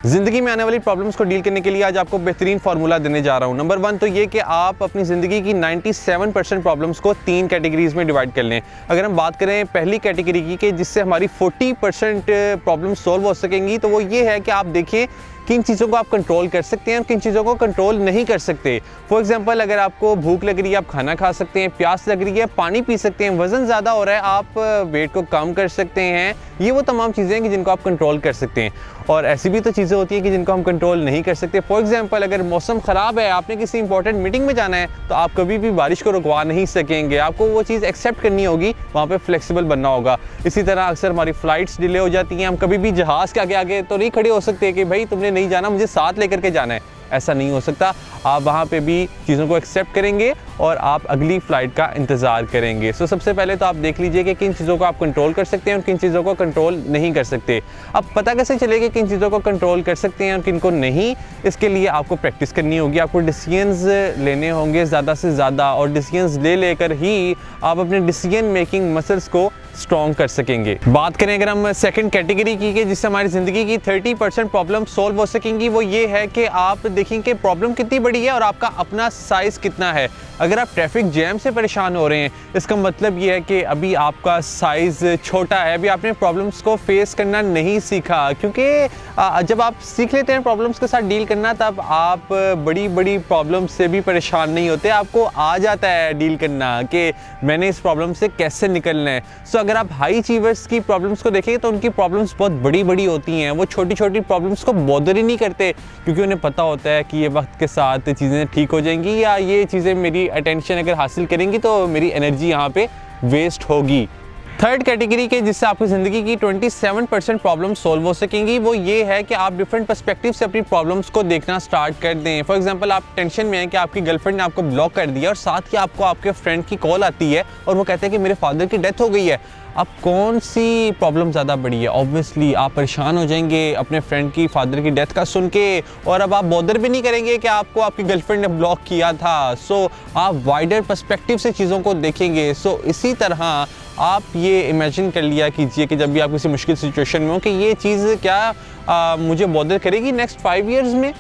ज़िंदगी में आने वाली प्रॉब्लम्स को डील करने के लिए आज आपको बेहतरीन फार्मूला देने जा रहा हूँ। नंबर 1 तो ये कि आप अपनी ज़िंदगी की 97% प्रॉब्लम्स को 3 कैटेगरीज़ में डिवाइड कर लें। अगर हम बात करें पहली कैटेगरी की कि जिससे हमारी 40% प्रॉब्लम सॉल्व हो सकेंगी, तो वो ये है कि आप देखें किन चीज़ों को आप कंट्रोल कर सकते हैं और किन चीज़ों को कंट्रोल नहीं कर सकते। फॉर एग्जांपल, अगर आपको भूख लग रही है आप खाना खा सकते हैं, प्यास लग रही है पानी पी सकते हैं, वज़न ज़्यादा हो रहा है आप वेट को कम कर सकते हैं। ये वो तमाम चीज़ें हैं कि जिनको आप कंट्रोल कर सकते हैं। और ऐसी भी तो चीज़ें होती हैं कि जिनको हम कंट्रोल नहीं कर सकते। फॉर एग्जांपल, अगर मौसम ख़राब है, आपने किसी इंपॉर्टेंट मीटिंग में जाना है, तो आप कभी भी बारिश को रुकवा नहीं सकेंगे। आपको वो चीज़ एक्सेप्ट करनी होगी, वहाँ पे फ्लेक्सिबल बनना होगा। इसी तरह अक्सर हमारी फ़्लाइट्स डिले हो जाती हैं। हम कभी भी जहाज़ के आगे आगे तो नहीं खड़े हो सकते कि भाई तुमने नहीं जाना, मुझे साथ लेकर के जाना है। ऐसा नहीं हो सकता। आप वहाँ पे भी चीज़ों को एक्सेप्ट करेंगे और आप अगली फ़्लाइट का इंतज़ार करेंगे। सो सबसे पहले तो आप देख लीजिए कि किन चीज़ों को आप कंट्रोल कर सकते हैं और किन चीज़ों को कंट्रोल नहीं कर सकते। अब पता कैसे चलेगा किन चीज़ों को कंट्रोल कर सकते हैं और किन को नहीं? इसके लिए आपको प्रैक्टिस करनी होगी, आपको डिसीजंस लेने होंगे ज़्यादा से ज़्यादा, और डिसीजंस ले लेकर ही आप अपने डिसीजन मेकिंग मसल्स को स्ट्रॉन्ग कर सकेंगे। बात करें अगर हम सेकंड कैटेगरी की जिससे हमारी ज़िंदगी की 30% प्रॉब्लम सॉल्व हो सकेंगी, वो ये है कि आप देखें कि प्रॉब्लम कितनी बड़ी है और आपका अपना साइज़ कितना है। अगर आप ट्रैफिक जैम से परेशान हो रहे हैं, इसका मतलब ये है कि अभी आपका साइज़ छोटा है, अभी आपने प्रॉब्लम्स को फेस करना नहीं सीखा। क्योंकि जब आप सीख लेते हैं प्रॉब्लम्स के साथ डील करना, तब आप बड़ी बड़ी प्रॉब्लम्स से भी परेशान नहीं होते। आपको आ जाता है डील करना कि मैंने इस प्रॉब्लम से कैसे निकलना है। सो अगर आप हाई अचीवर्स की प्रॉब्लम्स को देखें तो उनकी प्रॉब्लम्स बहुत बड़ी बड़ी होती हैं। वो छोटी छोटी प्रॉब्लम्स को बॉदर ही नहीं करते, क्योंकि उन्हें पता होता है कि ये वक्त के साथ चीज़ें ठीक हो जाएंगी, या ये चीज़ें मेरी अटेंशन अगर हासिल करेंगी तो मेरी एनर्जी यहाँ पे वेस्ट होगी। थर्ड कैटेगरी के जिससे आपकी ज़िंदगी की 27% प्रॉब्लम सॉल्व हो सकेंगी, वो ये है कि आप डिफरेंट पर्सपेक्टिव से अपनी प्रॉब्लम्स को देखना स्टार्ट कर दें। फॉर एग्जांपल, आप टेंशन में हैं कि आपकी गर्लफ्रेंड ने आपको ब्लॉक कर दिया और साथ ही आपको आपके फ्रेंड की कॉल आती है और वो कहते हैं कि मेरे फादर की डेथ हो गई है। अब कौन सी प्रॉब्लम ज़्यादा बड़ी है? ऑब्वियसली आप परेशान हो जाएंगे अपने फ्रेंड की फादर की डेथ का सुन के, और अब आप बॉदर भी नहीं करेंगे कि आपको आपकी गर्लफ्रेंड ने ब्लॉक किया था। सो आप वाइडर पर्सपेक्टिव से चीज़ों को देखेंगे। सो इसी तरह आप ये इमेजिन कर लिया कीजिए कि जब भी आप किसी मुश्किल सिचुएशन में हो कि ये चीज़ क्या मुझे बॉदर करेगी नेक्स्ट 5 ईयर्स में?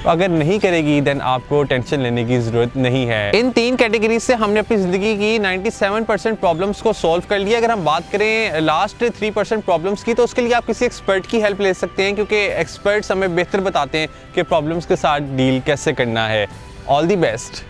अगर नहीं करेगी देन आपको टेंशन लेने की ज़रूरत नहीं है। इन 3 कैटेगरी से हमने अपनी ज़िंदगी की 97% प्रॉब्लम्स को सॉल्व कर लिया। अगर हम बात करें लास्ट 3% प्रॉब्लम्स की, तो उसके लिए आप किसी एक्सपर्ट की हेल्प ले सकते हैं, क्योंकि एक्सपर्ट्स हमें बेहतर बताते हैं कि प्रॉब्लम्स के साथ डील कैसे करना है। All the best.